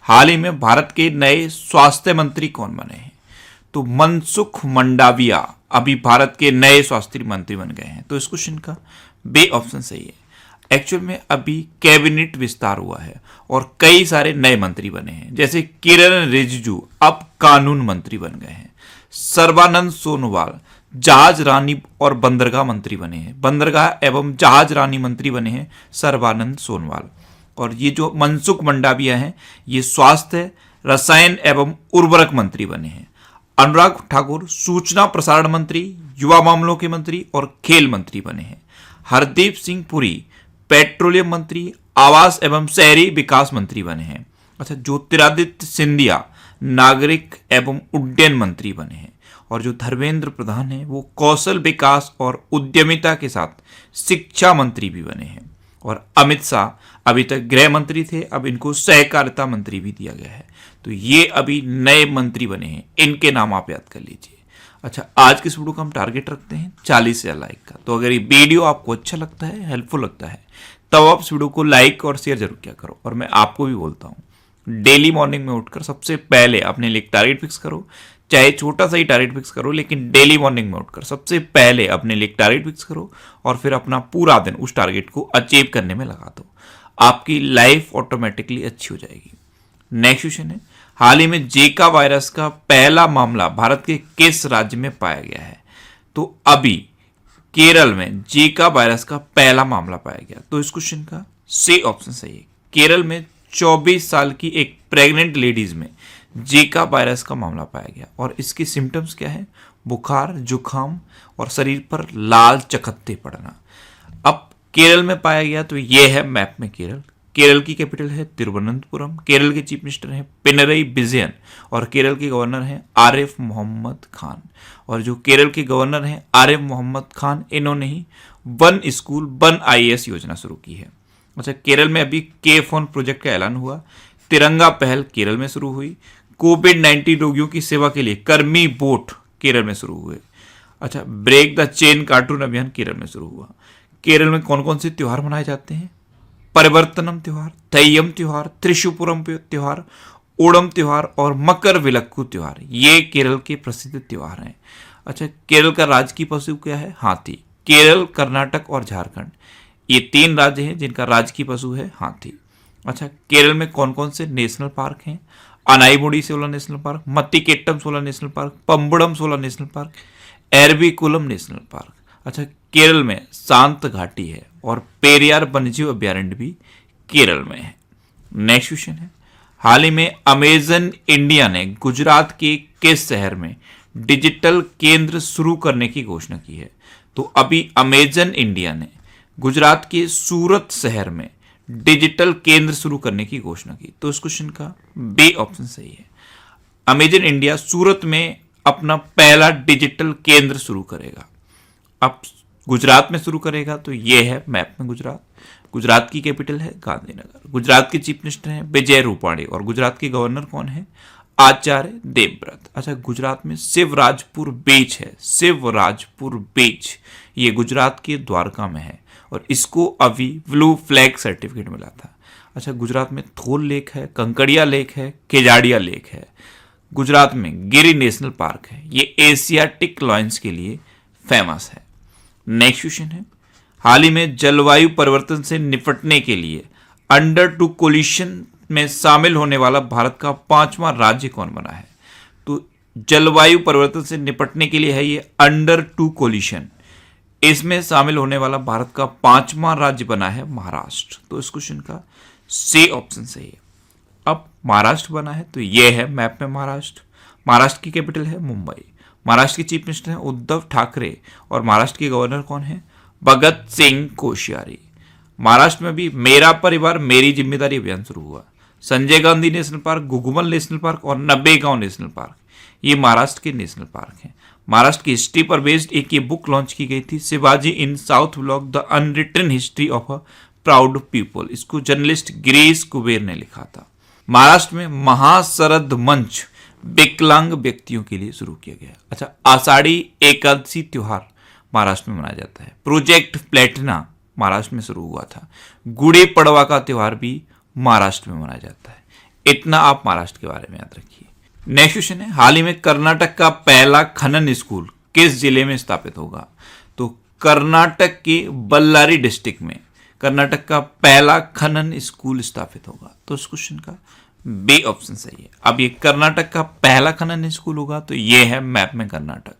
हाल ही में भारत के नए स्वास्थ्य मंत्री कौन बने हैं? तो मनसुख मंडाविया अभी भारत के नए स्वास्थ्य मंत्री बन गए हैं। तो इस क्वेश्चन का बी ऑप्शन सही है। एक्चुअल में अभी कैबिनेट विस्तार हुआ है और कई सारे नए मंत्री बने हैं, जैसे किरण रिजिजू अब कानून मंत्री बन गए हैं। सर्बानंद सोनोवाल जहाज रानी और बंदरगाह मंत्री बने हैं, बंदरगाह एवं जहाज रानी मंत्री बने हैं सर्बानंद सोनोवाल। और ये जो मनसुख मंडाविया हैं ये स्वास्थ्य, रसायन एवं उर्वरक मंत्री बने हैं। अनुराग ठाकुर सूचना प्रसारण मंत्री, युवा मामलों के मंत्री और खेल मंत्री बने हैं। हरदीप सिंह पुरी पेट्रोलियम मंत्री, आवास एवं शहरी विकास मंत्री बने हैं। अच्छा, ज्योतिरादित्य सिंधिया नागरिक एवं उड्डयन मंत्री बने हैं। और जो धर्मेंद्र प्रधान है वो कौशल विकास और उद्यमिता के साथ शिक्षा मंत्री भी बने हैं। और अमित शाह अभी तक गृह मंत्री थे, अब इनको सहकारिता मंत्री भी दिया गया है। तो ये अभी नए मंत्री बने हैं, इनके नाम आप याद कर लीजिए। अच्छा, आज के इस वीडियो का हम टारगेट रखते हैं 40,000 लाइक का। तो अगर ये वीडियो आपको अच्छा लगता है, हेल्पफुल लगता है, तब आप इस वीडियो को लाइक और शेयर जरूर किया करो। और मैं आपको भी बोलता हूँ, डेली मॉर्निंग में उठकर सबसे पहले अपने लिए टारगेट फिक्स करो, चाहे छोटा सा ही टारगेट फिक्स करो, लेकिन डेली मॉर्निंग में उठकर सबसे पहले अपने लिए टारगेट फिक्स करो और फिर अपना पूरा दिन उस टारगेट को अचीव करने में लगा दो। आपकी लाइफ ऑटोमेटिकली अच्छी हो जाएगी। नेक्स्ट क्वेश्चन है, हाल ही में जीका वायरस का पहला मामला भारत के किस राज्य में पाया गया है? तो अभी केरल में जीका वायरस का पहला मामला पाया गया। तो इस क्वेश्चन का सी ऑप्शन सही है। केरल में 24 साल की एक प्रेग्नेंट लेडीज में जीका वायरस का मामला पाया गया। और इसके सिम्टम्स क्या है? बुखार, जुखाम और शरीर पर लाल चकत्ते पड़ना। अब केरल में पाया गया, तो ये है मैप में केरल। केरल की कैपिटल है तिरुवनंतपुरम। केरल के चीफ मिनिस्टर हैं पिनरई विजयन और केरल के गवर्नर हैं आरिफ मोहम्मद खान। और जो केरल के गवर्नर हैं आरिफ मोहम्मद खान, इन्होंने ही वन स्कूल वन आईएएस योजना शुरू की है। अच्छा, केरल में अभी के फोन प्रोजेक्ट का ऐलान हुआ। तिरंगा पहल केरल में शुरू हुई। कोविड-19 रोगियों की सेवा के लिए कर्मी बोट केरल में शुरू हुए। अच्छा, ब्रेक द चेन कार्टून अभियान केरल में शुरू हुआ। केरल में कौन कौन से त्योहार मनाए जाते हैं? परिवर्तनम त्योहार, थैयम त्योहार, त्रिशुपुरम त्योहार, ओणम त्योहार और मकर विलक्कू त्योहार, ये केरल के प्रसिद्ध त्योहार हैं। अच्छा, केरल का राजकीय पशु क्या है? हाथी। केरल, कर्नाटक और झारखंड, ये 3 राज्य हैं जिनका राजकीय पशु है हाथी। अच्छा, केरल में कौन कौन से नेशनल पार्क हैं? Anamudi Shola national park, Mathikettan Shola national park, Pambadum Shola national park, Eravikulam national park. अच्छा, केरल में शांत घाटी है और पेरियार वन्यजीव अभ्यारण्य भी केरल में है। नेक्स्ट क्वेश्चन है, हाल ही में अमेजन इंडिया ने गुजरात के किस शहर में डिजिटल केंद्र शुरू करने की घोषणा की है? तो अभी अमेजन इंडिया ने गुजरात के सूरत शहर में डिजिटल केंद्र शुरू करने की घोषणा की। तो इस क्वेश्चन का बी ऑप्शन सही है। अमेजन इंडिया सूरत में अपना पहला डिजिटल केंद्र शुरू करेगा। अब गुजरात में शुरू करेगा, तो ये है मैप में गुजरात। गुजरात की कैपिटल है गांधीनगर। गुजरात के चीफ मिनिस्टर हैं विजय रूपाणी और गुजरात के गवर्नर कौन है? आचार्य देवव्रत। अच्छा, गुजरात में शिवराजपुर बीच है, शिवराजपुर बीच, ये गुजरात के द्वारका में है और इसको अभी ब्लू फ्लैग सर्टिफिकेट मिला था। अच्छा, गुजरात में थोल लेक है, कंकड़िया लेक है, केजाड़िया लेक है। गुजरात में गिरी नेशनल पार्क है, ये एशियाटिक लॉयंस के लिए फेमस है। नेक्स्ट क्वेश्चन है, हाल ही में जलवायु परिवर्तन से निपटने के लिए अंडर 2 कोलिशन में शामिल होने वाला भारत का 5वां राज्य कौन बना है? तो जलवायु परिवर्तन से निपटने के लिए है ये अंडर 2 कोलिशन, इसमें शामिल होने वाला भारत का 5वां राज्य बना है महाराष्ट्र। तो इस क्वेश्चन का सी ऑप्शन सही है। अब महाराष्ट्र बना है, तो ये है मैप में महाराष्ट्र। महाराष्ट्र की कैपिटल है मुंबई। महाराष्ट्र के चीफ मिनिस्टर हैं उद्धव ठाकरे और महाराष्ट्र के गवर्नर कौन है? भगत सिंह कोश्यारी। महाराष्ट्र में भी मेरा परिवार मेरी जिम्मेदारी अभियान शुरू हुआ। Sanjay Gandhi national park, Gugamal national park और नब्बेगांव नेशनल पार्क, ये महाराष्ट्र के नेशनल पार्क हैं। महाराष्ट्र की हिस्ट्री पर बेस्ड एक ये बुक लॉन्च की गई थी, Shivaji in South Block the unwritten history of a proud people. इसको जर्नलिस्ट गिरीश कुबेर ने लिखा था। महाराष्ट्र में महाशरद मंच विकलांग व्यक्तियों के लिए शुरू किया गया। अच्छा, आषाढ़ी एकादशी त्योहार महाराष्ट्र में मनाया जाता है। प्रोजेक्ट प्लेटिना महाराष्ट्र में शुरू हुआ था। गुड़ी पड़वा का त्योहार भी महाराष्ट्र में मनाया जाता है। इतना आप महाराष्ट्र के बारे में याद रखिए। नेक्स्ट क्वेश्चन है, हाल ही में कर्नाटक का पहला खनन स्कूल किस जिले में स्थापित होगा? तो कर्नाटक के बल्लारी डिस्ट्रिक्ट में कर्नाटक का पहला खनन स्कूल स्थापित होगा। तो इस क्वेश्चन का बी ऑप्शन सही है। अब ये कर्नाटक का पहला खनन स्कूल होगा, तो ये है मैप में कर्नाटक।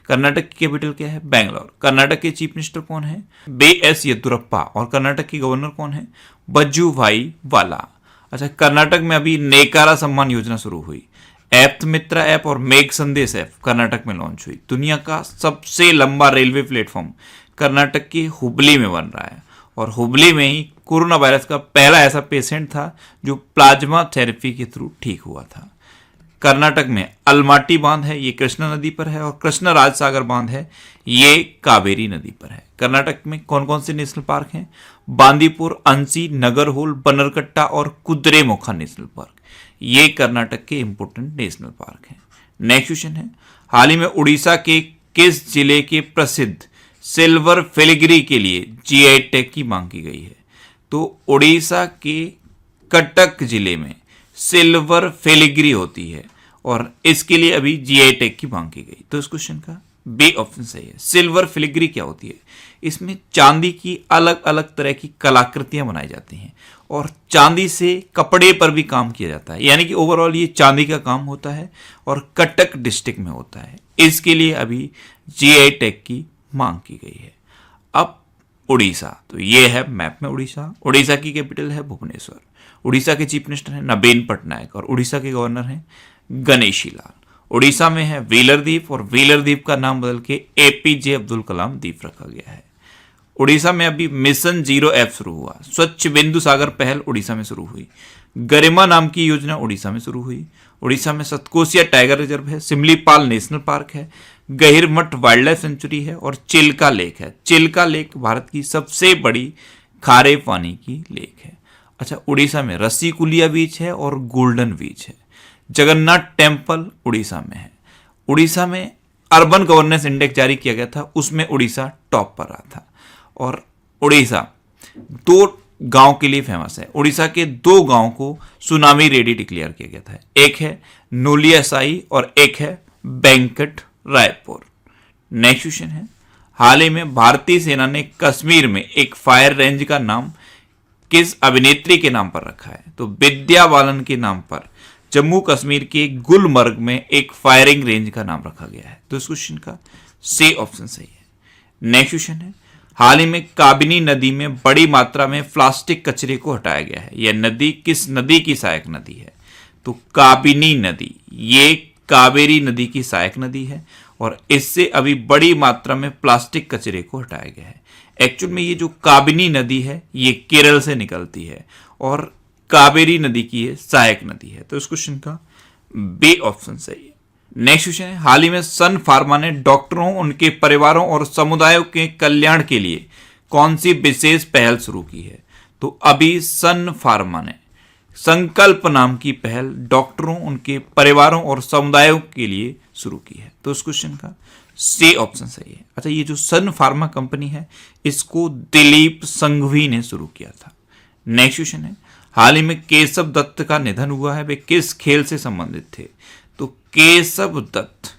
कर्नाटक की कैपिटल क्या है? बेंगलोर। कर्नाटक के चीफ मिनिस्टर कौन है? बी.एस. येदुरप्पा। और कर्नाटक के गवर्नर कौन है? वजुभाई वाला। अच्छा, कर्नाटक में अभी नेकारा सम्मान योजना शुरू हुई। ऐप्त मित्रा ऐप और मेघ संदेश ऐप कर्नाटक में लॉन्च हुई। दुनिया का सबसे लंबा रेलवे प्लेटफॉर्म कर्नाटक की हुबली में बन रहा है, और हुबली में ही कोरोना वायरस का पहला ऐसा पेशेंट था जो प्लाज्मा थेरेपी के थ्रू ठीक हुआ था। कर्नाटक में अलमाटी बांध है, ये कृष्णा नदी पर है, और कृष्णा राजसागर बांध है, ये कावेरी नदी पर है। कर्नाटक में कौन कौन से नेशनल पार्क हैं? बांदीपुर, अंसी, नगरहोल, बनरकट्टा और कुद्रेमुखा नेशनल पार्क। ये कर्नाटक के इंपोर्टेंट नेशनल पार्क हैं। नेक्स्ट क्वेश्चन है, हाल ही में उड़ीसा के किस जिले के प्रसिद्ध सिल्वर फिलिग्री के लिए जीआई टैग की मांग की गई है? तो उड़ीसा के कटक जिले में सिल्वर फिलिग्री होती है, और इसके लिए अभी जीआई टैग की मांग की गई। तो इस क्वेश्चन का बी ऑप्शन सही है। सिल्वर फिलिग्री क्या होती है? इसमें चांदी की अलग अलग तरह की कलाकृतियां बनाई जाती हैं, और चांदी से कपड़े पर भी काम किया जाता है, यानी कि ओवरऑल ये चांदी का काम होता है, और कटक डिस्ट्रिक्ट में होता है। इसके लिए अभी जीआई टैग की मांग की गई है। अब उड़ीसा, तो ये है मैप में उड़ीसा। उड़ीसा की कैपिटल है भुवनेश्वर। उड़ीसा के चीफ मिनिस्टर हैं नवीन पटनायक, और उड़ीसा के गवर्नर हैं गणेशी लाल। उड़ीसा में है व्हीलर द्वीप, और व्हीलर द्वीप का नाम बदल के एपीजे अब्दुल कलाम द्वीप रखा गया है। उड़ीसा में अभी मिशन 0 ऐप शुरू हुआ। स्वच्छ बिंदु सागर पहल उड़ीसा में शुरू हुई। गरिमा नाम की योजना उड़ीसा में शुरू हुई। उड़ीसा में सतकोसिया टाइगर रिजर्व है, सिमलीपाल नेशनल पार्क है, गहिरमठ वाइल्ड लाइफ सेंचुरी है, और चिल्का लेक है। चिल्का लेक भारत की सबसे बड़ी खारे पानी की लेक है। अच्छा, उड़ीसा में रसीकुलिया बीच है और गोल्डन बीच है। जगन्नाथ टेम्पल उड़ीसा में है। उड़ीसा में अर्बन गवर्नेंस इंडेक्स जारी किया गया था, उसमें उड़ीसा टॉप पर रहा था। और उड़ीसा 2 गांव के लिए फेमस है। उड़ीसा के 2 गांव को सुनामी रेडी डिक्लेयर किया गया था। एक है नोलियासाई और एक है वेंकट रायपुर। नेक्स्ट क्वेश्चन है, हाल ही में भारतीय सेना ने कश्मीर में एक फायर रेंज का नाम किस अभिनेत्री के नाम पर रखा है? तो विद्या बालन के नाम पर जम्मू कश्मीर के गुलमर्ग में एक फायरिंग रेंज का नाम रखा गया है। तो इस क्वेश्चन का सी ऑप्शन सही है। नेक्स्ट क्वेश्चन है, हाल ही में काबिनी नदी में बड़ी मात्रा में प्लास्टिक कचरे को हटाया गया है। यह नदी किस नदी की सहायक नदी है? तो काबिनी नदी, ये कावेरी नदी की सहायक नदी है, और इससे अभी बड़ी मात्रा में प्लास्टिक कचरे को हटाया गया है। एक्चुअल में ये जो काबिनी नदी है ये केरल से निकलती है, और कावेरी नदी की ये सहायक नदी है। तो इस क्वेश्चन का बी ऑप्शन सही है। नेक्स्ट क्वेश्चन है, हाल ही में सन फार्मा ने डॉक्टरों, उनके परिवारों और समुदायों के कल्याण के लिए कौन सी विशेष पहल शुरू की है? तो अभी सन फार्मा ने संकल्प नाम की पहल डॉक्टरों, उनके परिवारों और समुदायों के लिए शुरू की है। तो इस क्वेश्चन का सी ऑप्शन सही है। अच्छा, ये जो सन फार्मा कंपनी है इसको दिलीप संघवी ने शुरू किया था। नेक्स्ट क्वेश्चन है, हाल ही में केशव दत्त का निधन हुआ है, वे किस खेल से संबंधित थे? तो केशव दत्त,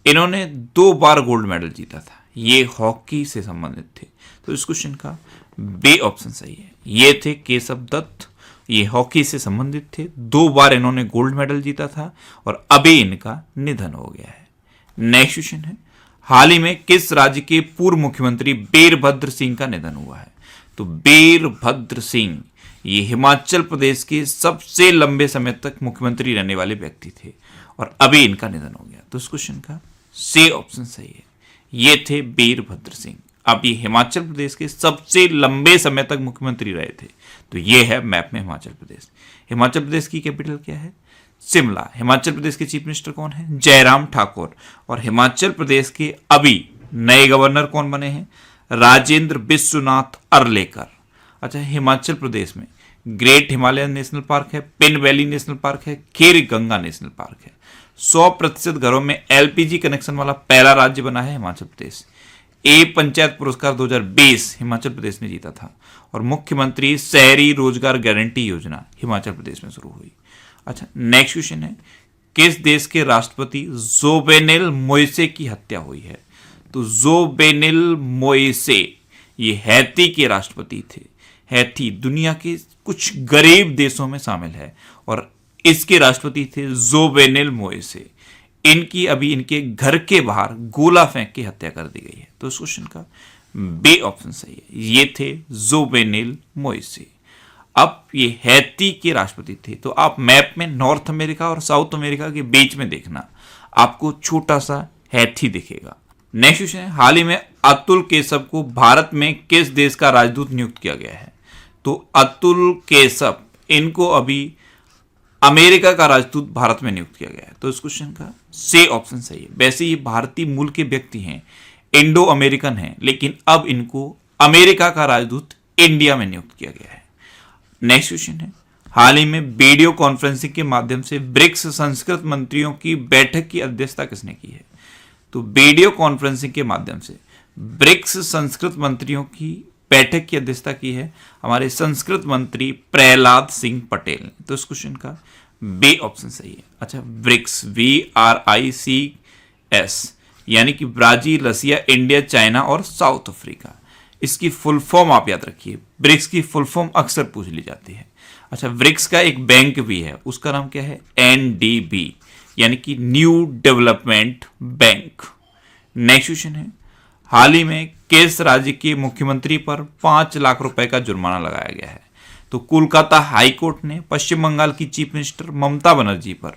इन्होंने 2 बार गोल्ड मेडल जीता था, ये हॉकी से संबंधित थे। तो इस क्वेश्चन का बी ऑप्शन सही है। ये थे केशव दत्त, ये हॉकी से संबंधित थे, 2 बार इन्होंने गोल्ड मेडल जीता था, और अभी इनका निधन हो गया है। नेक्स्ट क्वेश्चन है, हाल ही में किस राज्य के पूर्व मुख्यमंत्री वीरभद्र सिंह का निधन हुआ है? तो वीरभद्र सिंह ये हिमाचल प्रदेश के सबसे लंबे समय तक मुख्यमंत्री रहने वाले व्यक्ति थे, और अभी इनका निधन हो गया। तो इस क्वेश्चन का सी ऑप्शन सही है। ये थे वीरभद्र सिंह, अब ये हिमाचल प्रदेश के सबसे लंबे समय तक मुख्यमंत्री रहे थे। तो ये है मैप में हिमाचल प्रदेश। हिमाचल प्रदेश की कैपिटल क्या है? शिमला। हिमाचल प्रदेश के चीफ मिनिस्टर कौन है? जयराम ठाकुर। और हिमाचल प्रदेश के अभी नए गवर्नर कौन बने हैं? राजेंद्र विश्वनाथ अर्लेकर। अच्छा, हिमाचल प्रदेश में ग्रेट हिमालयन नेशनल पार्क है, पिन वैली नेशनल पार्क है, खीर गंगा नेशनल पार्क है। 100% घरों में एलपीजी कनेक्शन वाला पहला राज्य बना है हिमाचल प्रदेश। ए पंचायत पुरस्कार 2020 हिमाचल प्रदेश ने जीता था, और मुख्यमंत्री शहरी रोजगार गारंटी योजना हिमाचल प्रदेश में शुरू हुई। अच्छा, नेक्स्ट क्वेश्चन है, किस देश के राष्ट्रपति जोवेनेल मोइसे की हत्या हुई है? तो जोवेनेल मोइसे ये हैती के राष्ट्रपति थे। हैती दुनिया के कुछ गरीब देशों में शामिल है और इसके राष्ट्रपति थे जोवेनेल मोइसे। इनकी अभी इनके घर के बाहर गोला फेंक के हत्या कर दी गई है। तो इस क्वेश्चन का बी ऑप्शन सही है, ये थे जोवेनेल मोइसे। अब ये हैती के राष्ट्रपति थे। तो आप मैप में नॉर्थ अमेरिका और साउथ अमेरिका के बीच में देखना, आपको छोटा सा हैती दिखेगा। नेक्स्ट क्वेश्चन है, हाल ही में अतुल केशव को भारत में किस देश का राजदूत नियुक्त किया गया है? तो अतुल केशव, इनको अभी अमेरिका का राजदूत भारत में नियुक्त किया गया है। तो इस क्वेश्चन का सी ऑप्शन सही है। वैसे ये भारतीय मूल के व्यक्ति हैं, इंडो अमेरिकन हैं, लेकिन अब इनको अमेरिका का राजदूत इंडिया में नियुक्त किया गया है। नेक्स्ट क्वेश्चन है, हाल ही में वीडियो कॉन्फ्रेंसिंग के माध्यम से ब्रिक्स संस्कृत मंत्रियों की बैठक की अध्यक्षता किसने की है? तो वीडियो कॉन्फ्रेंसिंग के माध्यम से ब्रिक्स संस्कृत मंत्रियों की बैठक की अध्यक्षता की है हमारे संस्कृत मंत्री प्रहलाद सिंह पटेल ने। तो इस क्वेश्चन का बी ऑप्शन सही है। अच्छा, ब्रिक्स BRICS यानी कि ब्राजील, रसिया, इंडिया, चाइना और साउथ अफ्रीका, इसकी फुल फॉर्म आप याद रखिए। ब्रिक्स की फुल फॉर्म अक्सर पूछ ली जाती है। अच्छा, ब्रिक्स का एक बैंक भी है, उसका नाम क्या है? NDB यानी कि new development bank. Next question है, हाल ही में किस राज्य के मुख्यमंत्री पर 5 लाख रुपए का जुर्माना लगाया गया है? तो कोलकाता हाई कोर्ट ने पश्चिम बंगाल की चीफ मिनिस्टर ममता बनर्जी पर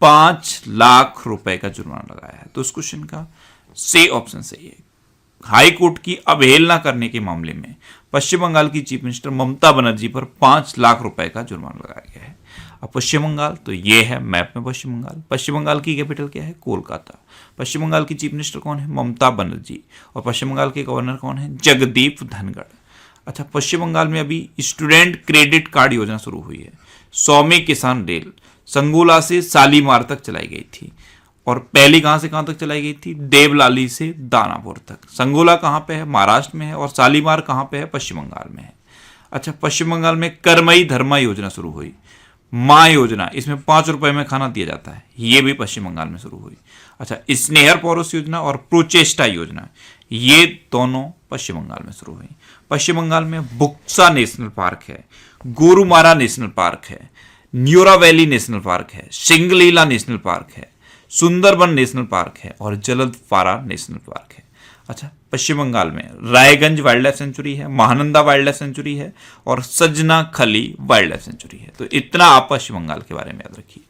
5 लाख रुपए का जुर्माना लगाया है। तो इस क्वेश्चन का सी ऑप्शन सही है। हाई कोर्ट की अवहेलना करने के मामले में पश्चिम बंगाल की चीफ मिनिस्टर ममता बनर्जी पर 5 लाख रुपए का जुर्माना लगाया गया है। अब पश्चिम बंगाल, तो ये है मैप में पश्चिम बंगाल। पश्चिम बंगाल की कैपिटल क्या है? कोलकाता। पश्चिम बंगाल की चीफ मिनिस्टर कौन है? ममता बनर्जी। और पश्चिम बंगाल के गवर्नर कौन है? जगदीप धनखड़। अच्छा, पश्चिम बंगाल में अभी स्टूडेंट क्रेडिट कार्ड योजना शुरू हुई है। 100वीं किसान रेल संगोला से शालीमार तक चलाई गई थी और पहली कहां से कहां तक चलाई गई थी? देवलाली से दानापुर तक। संगोला कहां पे है? महाराष्ट्र में है। और शालीमार कहां पे है? पश्चिम बंगाल में है। अच्छा, पश्चिम बंगाल में कर्मई धर्मा योजना शुरू हुई। माँ योजना, इसमें 5 रुपए में खाना दिया जाता है, ये भी पश्चिम बंगाल में शुरू हुई। अच्छा, स्नेहर पौरुष योजना और प्रोचेष्टा योजना, ये दोनों पश्चिम बंगाल में शुरू हुई। पश्चिम बंगाल में बुक्सा नेशनल पार्क है, गोरुमारा नेशनल पार्क है, न्यूरा वैली नेशनल पार्क है, सिंगलीला नेशनल पार्क है, सुंदरबन नेशनल पार्क है और जलदपारा नेशनल पार्क है। अच्छा, पश्चिम बंगाल में रायगंज वाइल्ड लाइफ सेंचुरी है, महानंदा वाइल्ड लाइफ सेंचुरी है और सजना खली वाइल्ड लाइफ सेंचुरी है। तो इतना आप पश्चिम बंगाल के बारे में याद रखिए।